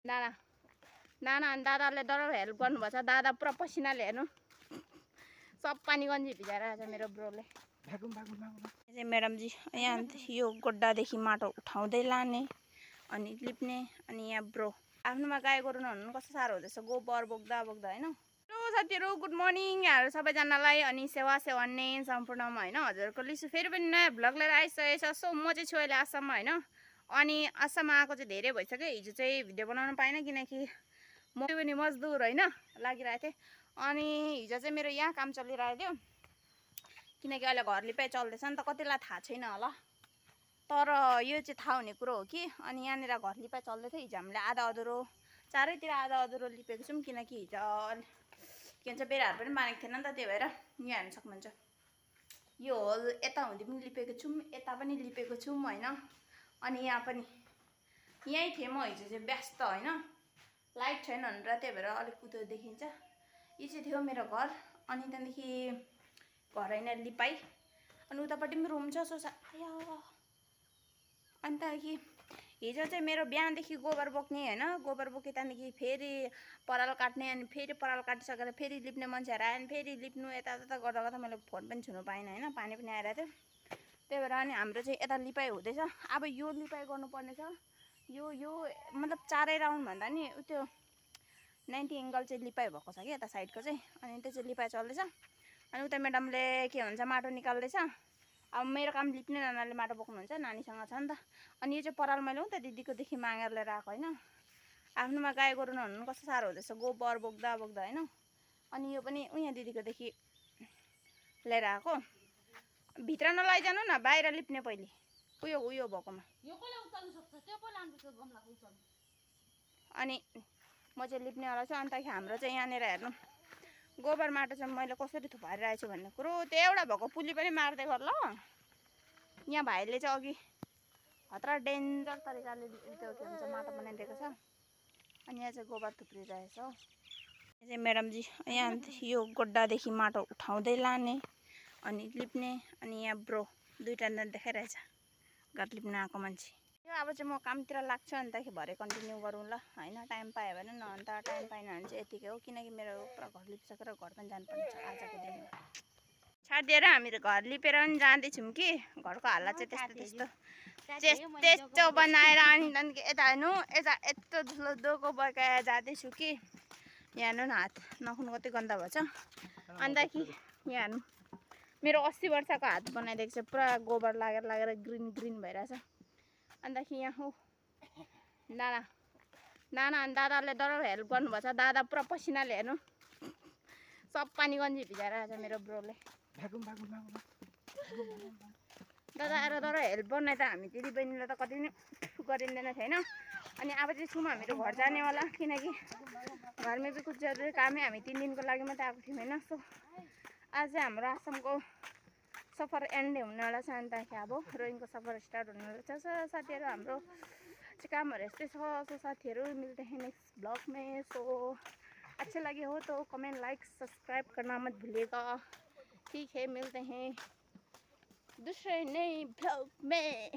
दादा नाना अनि दादाले डर हेल्प गर्नुभएको छ। दादा पुरा पसिनाले हेर्नु सब पानी गन्जी भिजाएर आएछ मेरो ब्रोले। म्याडमजी यहाँ यो गड्डादेखि माटो उठाउँदै लाने अनि लिप्ने अनि यहाँ ब्रो आफ्नोमा गाई गोरु नहुनु कस्तो साह्रो हुँदैछ गोबर बोक्दा बोक्दा होइन। हेलो साथीहरू गुड मर्निङ यहाँहरू सबैजनालाई अनि सेवा सेवान्ने सम्पूर्णमा होइन हजुरको लिसु फेरि पनि नयाँ भ्लग लिएर आइसकेको छ। सो म चाहिँ छु अहिले आसाममा होइन अनि आसाममा आएको चाहिँ धेरै भइसक्यो। हिजो चाहिँ भिडियो बनाउन पाइनँ किनकि म पनि मजदुर होइन लागिरहेको थिएँ अनि हिजो चाहिँ मेरो यहाँ काम चलिरहेको थियो किनकि अहिले घर लिपाइ चल्दैछ नि त कतिलाई थाहा छैन होला तर यो चाहिँ थाहा हुने कुरो हो कि अनि यहाँनिर घर लिपाइ चल्दै थियो। हिजो हामीले आधा अधुरो चारैतिर आधा अधुरो लिपेको छौँ किनकि हिजो के भन्छ बेराहरू पनि बाँधेको थिएन नि त त्यही भएर यहाँ हेर्न सक्नुहुन्छ यो होल यता हुँदै पनि लिपेको छौँ यता पनि लिपेको छौँ होइन अनि यहाँ पनि यहीँ थिएँ म हिजो चाहिँ व्यस्त होइन लाइट छैन भनेर त्यही भएर अलिक उतो देखिन्छ। यो चाहिँ थियो मेरो घर अनि त्यहाँदेखि घर होइन लिपाइ अनि उतापट्टि पनि रुम छ सो अनि त्यहाँदेखि हिजो चाहिँ मेरो बिहानदेखि गोबर बोक्ने होइन गोबर बोकेँ त्यहाँदेखि फेरि पराल काट्ने अनि फेरि पराल काटिसकेर फेरि लिप्ने मान्छेहरू आयो अनि फेरि लिप्नु यता गर्दा गर्दा मैले फोन पनि छुनु पाइनँ होइन पानी पनि आइरहेको थियो त्यही भएर अनि हाम्रो चाहिँ यता लिपाइ हुँदैछ। अब यो लिपाइ गर्नुपर्ने छ यो मतलब 4 राउन्ड भन्दा नि त्यो 90 एङ्गल चाहिँ लिपाइ भएको छ कि यता साइडको चाहिँ अनि त्यो चाहिँ लिपाइ चल्दैछ अनि उता म्याडमले के भन्छ माटो निकाल्दैछ। अब मेरो काम लिप्ने नानाले माटो बोक्नुहुन्छ नानीसँग छ नि त अनि यो चाहिँ पराल मैले हो त दिदीकोदेखि मागेर लिएर आएको होइन आफ्नोमा गाई गोरु नहुनु कस्तो साह्रो हुँदैछ गोबर बोक्दा बोक्दा होइन अनि यो पनि उहाँ दिदीकोदेखि लिएर आएको भित्र नलैजानु न बाहिर लिप्ने पहिले उयो भएकोमा अनि म चाहिँ लिप्नेवाला छु। अनि त हाम्रो चाहिँ यहाँनिर हेर्नु गोबर माटो चाहिँ मैले कसरी थुपारिरहेको छु भन्ने कुरो त्यो एउटा भएको पुली पनि मार्दै गर ल। यहाँ भाइले चाहिँ अघि खतरा डेन्जर तरिकाले त्यो के भन्छ माटो बनाइदिएको छ अनि यहाँ चाहिँ गोबर थुप्रिरहेछ। यहाँ चाहिँ म्याडमजी यहाँ यो गड्डादेखि माटो उठाउँदै लाने अनि लिप्ने अनि यहाँ ब्रो दुईवटा देखाइरहेछ घर लिप्न आएको मान्छे। यो अब चाहिँ म कामतिर लाग्छु अनि त भरे कन्टिन्यू गरौँ ल होइन टाइम पायो भने न अन्त टाइम पाएन भने चाहिँ यतिकै हो किनकि मेरो पुरा घर लिपिसकेर घर पनि जानुपर्ने छ आजको दिनमा छाडिदिएर हामीहरू घर लिपेर पनि जाँदैछौँ कि घरको हालत चाहिँ त्यस्तो बनाएर अनि त्यहाँदेखि यता हेर्नु यता यत्रो ठुलो डोको बगाएर जाँदैछु कि यहाँ हेर्नु न हात नखुन कति गन्दा भएछ अन्तखेरि यहाँ हेर्नु मेरो 80 वर्षको हात बनाइदिएको छ पुरा गोबर लागेर ग्रिन भइरहेछ। अन्तखेरि यहाँ हो नाना अनि दादाले डर हेल्प गर्नुभएको छ। दादा पुरा पसिनाले हेर्नु सब पानी गन्जी भिजाएर आएछ मेरो ब्रोले। दादा आएर डर हेल्प गर्ने त हामी दिदी बहिनीले त कति पनि गरिँदैन थियो होइन अनि अब चाहिँ छौँ हामीहरू घर जानेवाला किनकि घरमा पनि कुछ जरुरी काम है हामी 3 दिनको लागि मात्रै आएको थियौँ होइन। सो आज चाहिँ हाम्रो आसामको सफर एन्ड हुनेवाला छ अनि त्यहाँदेखि अब रोइङको सफर स्टार्ट हुनेवाला छ। साथीहरू हाम्रो चाहिँ कामहरू यस्तै छ। सो साथीहरू मिलते हैं नेक्स्ट ब्लॉग में। सो अच्छे लगे हो तो कमेंट लाइक सब्सक्राइब करना मत भूलिएगा। ठीक है मिलते हैं दूसरे नए ब्लॉग में।